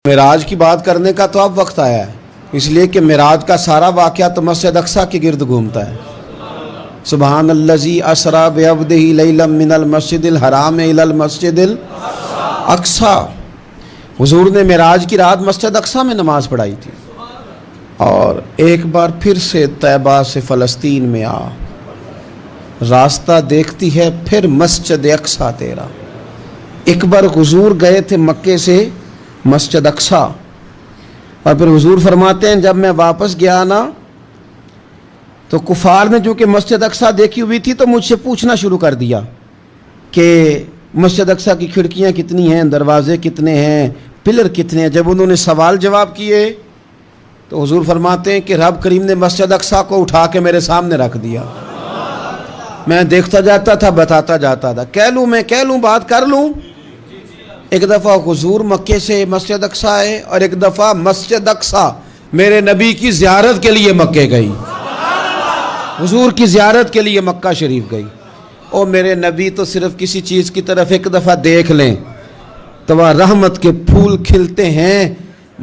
معراج کی بات کرنے کا تو اب وقت آیا ہے، اس لیے کہ معراج کا سارا واقعہ تو مسجد اقصیٰ کے گرد گھومتا ہے۔ سبحان الذی اسریٰ بعبدہ لیلا من المسجد الحرام الی المسجد الاقصیٰ۔ حضور نے معراج کی رات مسجد اقصیٰ میں نماز پڑھائی تھی، اور ایک بار پھر سے طیبہ سے فلسطین میں آ، راستہ دیکھتی ہے پھر مسجد اقصیٰ تیرا۔ ایک بار حضور گئے تھے مکے سے مسجد اقصیٰ، اور پھر حضور فرماتے ہیں جب میں واپس گیا نا تو کفار نے جو کہ مسجد اقصیٰ دیکھی ہوئی تھی تو مجھ سے پوچھنا شروع کر دیا کہ مسجد اقصیٰ کی کھڑکیاں کتنی ہیں، دروازے کتنے ہیں، پلر کتنے ہیں۔ جب انہوں نے سوال جواب کیے تو حضور فرماتے ہیں کہ رب کریم نے مسجد اقصیٰ کو اٹھا کے میرے سامنے رکھ دیا۔ میں دیکھتا جاتا تھا، بتاتا جاتا تھا، کہہ لوں بات کر لوں۔ ایک دفعہ حضور مکے سے مسجد اقصیٰ آئے، اور ایک دفعہ مسجد اقصیٰ میرے نبی کی زیارت کے لیے مکے گئی، حضور کی زیارت کے لیے مکہ شریف گئی۔ اور میرے نبی تو صرف کسی چیز کی طرف ایک دفعہ دیکھ لیں تو وہاں رحمت کے پھول کھلتے ہیں۔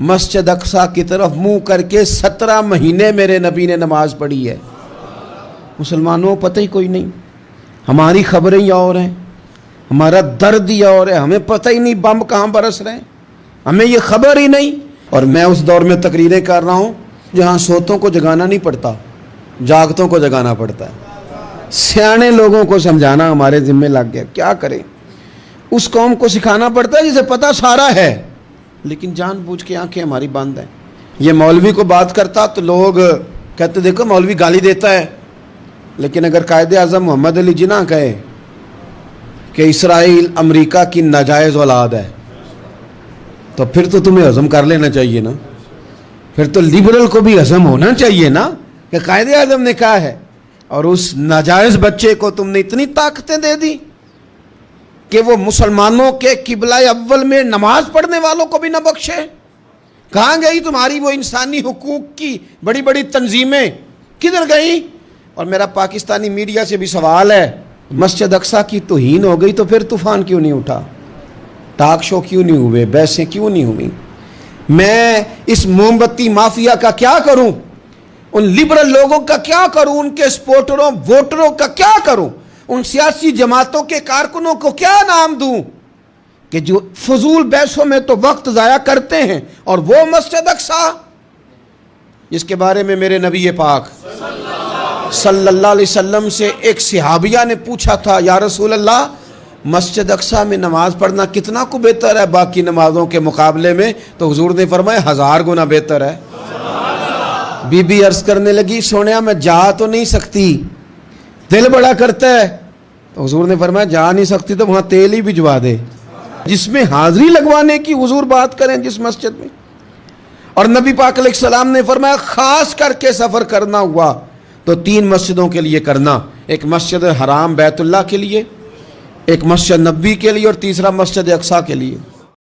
مسجد اقصیٰ کی طرف منہ کر کے 17 مہینے میرے نبی نے نماز پڑھی ہے۔ مسلمانوں پتہ ہی کوئی نہیں، ہماری خبریں ہی اور ہیں، ہمارا درد ہی اور ہے، ہمیں پتہ ہی نہیں بم کہاں برس رہے ہیں، ہمیں یہ خبر ہی نہیں۔ اور میں اس دور میں تقریریں کر رہا ہوں جہاں سوتوں کو جگانا نہیں پڑتا، جاگتوں کو جگانا پڑتا ہے۔ سیانے لوگوں کو سمجھانا ہمارے ذمہ لگ گیا، کیا کریں؟ اس قوم کو سکھانا پڑتا ہے جسے پتہ سارا ہے، لیکن جان بوجھ کے آنکھیں ہماری بند ہیں۔ یہ مولوی کو بات کرتا تو لوگ کہتے دیکھو مولوی گالی دیتا ہے، لیکن اگر قائد اعظم محمد علی جناح کہے کہ اسرائیل امریکہ کی ناجائز اولاد ہے تو پھر تو تمہیں ہضم کر لینا چاہیے نا، پھر تو لبرل کو بھی ہضم ہونا چاہیے نا کہ قائد اعظم نے کہا ہے، اور اس ناجائز بچے کو تم نے اتنی طاقتیں دے دی کہ وہ مسلمانوں کے قبلہ اول میں نماز پڑھنے والوں کو بھی نہ بخشے۔ کہاں گئی تمہاری وہ انسانی حقوق کی بڑی بڑی تنظیمیں، کدھر گئی؟ اور میرا پاکستانی میڈیا سے بھی سوال ہے، مسجد اقصیٰ کی توہین ہو گئی تو پھر طوفان کیوں نہیں اٹھا، ٹاک شو کیوں نہیں ہوئے، بحثیں کیوں نہیں ہوئی؟ میں اس موم بتی مافیا کا کیا کروں؟ ان لبرل لوگوں کا کیا کروں؟ ان کے سپورٹروں ووٹروں کا کیا کروں؟ ان سیاسی جماعتوں کے کارکنوں کو کیا نام دوں کہ جو فضول بحثوں میں تو وقت ضائع کرتے ہیں، اور وہ مسجد اقصیٰ جس کے بارے میں میرے نبی پاک صلی اللہ علیہ وسلم سے ایک صحابیہ نے پوچھا تھا، یا رسول اللہ مسجد اقصیٰ میں نماز پڑھنا کتنا کو بہتر ہے باقی نمازوں کے مقابلے میں؟ تو حضور نے فرمایا 1000 گنا بہتر ہے۔ بی بی عرض کرنے لگی سونیا میں جا تو نہیں سکتی، دل بڑا کرتا ہے۔ تو حضور نے فرمایا جا نہیں سکتی تو وہاں تیل ہی بھجوا دے، جس میں حاضری لگوانے کی حضور بات کریں جس مسجد میں۔ اور نبی پاک علیہ السلام نے فرمایا خاص کر کے سفر کرنا ہوا تو 3 مسجدوں کے لیے کرنا، ایک مسجد حرام بیت اللہ کے لیے، ایک مسجد نبوی کے لیے، اور تیسرا مسجد اقصیٰ کے لیے۔